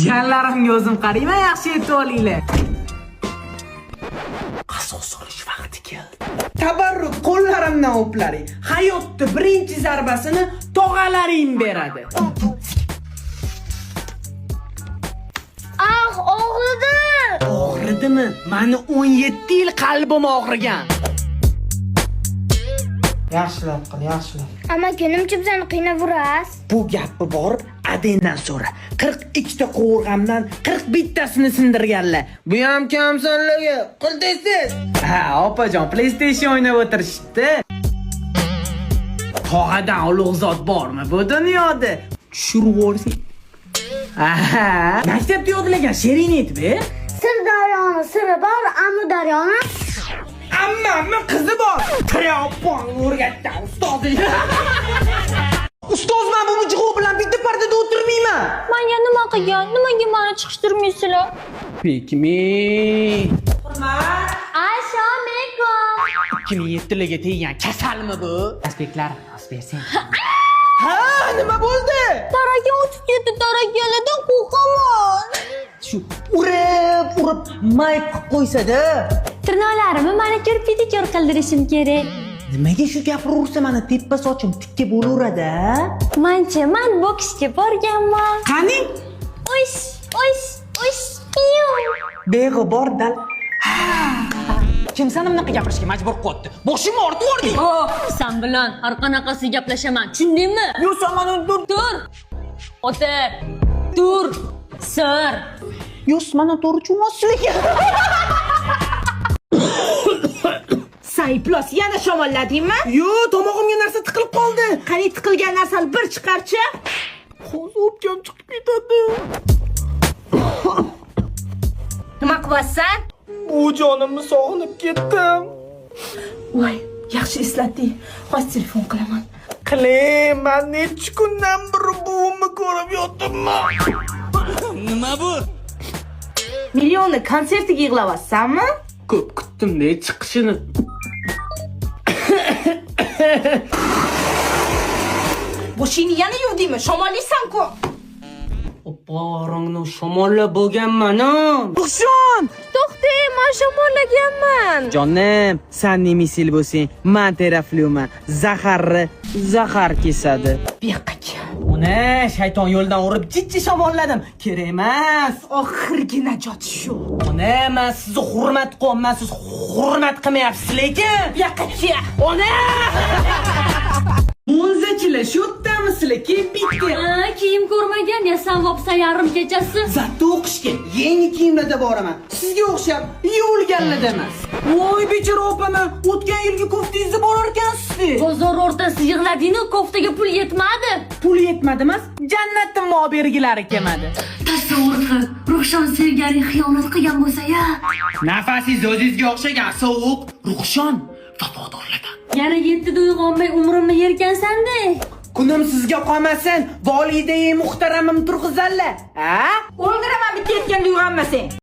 Jiyanlarimga o'zim qarayman, yaxshi yetib olinglar. Qasos solish vaqti keldi. Tabarruk qo'llarimdan o'plaring. Hayotda birinchi zarbasini tog'alaring beradi. Ah, og'ridi. Og'ridimi? Meni 17 yil qalbim og'rigan. Yaxshilab qil, yaxshilab. Ammo kunimcha bizani qiynab-urasiz. Bu gapni borib Adendan so'ra. 42 ta qovurg'amdan 41 tasini sindirganlar. Bu ham kamsonlarga qil deysiz. Ha, opajon, PlayStation o'ynab o'tirishibdi. Tog'adan ulug' zot bormi bu dunyoda? Tushirib o'rsing. Aha, maktabda yodilagan she'ring aytib, Sirdaryoni siri bor, Amudaryoni. Ammamni qizi bor. Triyopon o'rgatgan ustozi. Ustozman, bu jigo bilan bitta pardada o'tirmayman. Menga nima qilgan? Nimaga meni chiqishtirmaysizlar? Pekmi. Assalomu alaykum. 2007 yilga teggan kasalmi bu? Aspektlar, aspersen. Ha, nima bo'ldi? Taraga o'tib ketdi, taragalardan qo'rqaman. Shu urib mayib qilib qo'ysa-da. Tirnoqlarimni manikir pedikir qildirishim kerak. Nimaga shu gapiraversa, meni teppa sochim tikka bo'laveradi? Men boksga borganman. Qani? Osh. Beg'i bor dal. Kim seni bunaqa gapirishga majbur qildi? Boshimni ortib o'rding. Sen bilan har qanaqasi gaplashaman, tushundingmi? Yo, sen meni Tur. O'tir. Tur. Sir. Yo, meni to'g'ri tushunmaslik. Sayplos, yana shamolladingmi? Yo, tomog'imga narsa tiqilib qoldi. Qani tiqilgan narsani bir chiqarchi. Hozir o'pkam chiqib ketadi. Nima qilyapsan? Bu jonimni sog'inib ketdim. Voy, yaxshi eslatding. Hozir telefon qilaman. Qiling, men necha kundan beri buvimni ko'rib yotibman. Nima bu? Millionni konsertiga yig'layapsanmi? Ko'p kutdim-da chiqishini. Boshingni yana yuvdingmi? Shamollaysan-ku. Oporongni shamollab bo'lganman-a. Ruxshon! To'xtang, men shamollaganman. Jonim, sen nemisil bo'lsang, men teraflyuman. Zahar kesadi. Bu yoqqa kel. Uni shayton yo'ldan urib jijji shamolladim. Kerak emas. Oxirgi najot shu. Uni men sizni hurmat qilyapman, siz hurmat qilmayapsiz lekin. Bu yoqqa kel. Ona! Munzachilar shu yo'qdami sizlar? Kelib bitdi. Kiyim ko'rmagan ya, sen vopsan yarim kechasi. Zatda o'qishga yangi kiyimlarda boraman. Sizga o'xshab yuvilganlarda emas. Voy bechora opaman, o'tgan yilgi koftangizni borar ekansiz. Bozor o'rtasida yig'lading-ku, koftaga pul yetmadi. Pul yetmadi emas, jannatdan mobergilari kelmadi. Tasavvur qil, Ruxshon sevganing xiyonat qilgan bo'lsa-ya. Nafasingiz o'zingizga o'xshagan sovuq Ruxshon vafodorlardan. Yana 7 uyg'onmay umrimni yerkansan-da. Kunim sizga qolmasin, volidai muhtaramim turg'izalla. Ha? O'ldiraman bitta yetganda uyg'onmasang.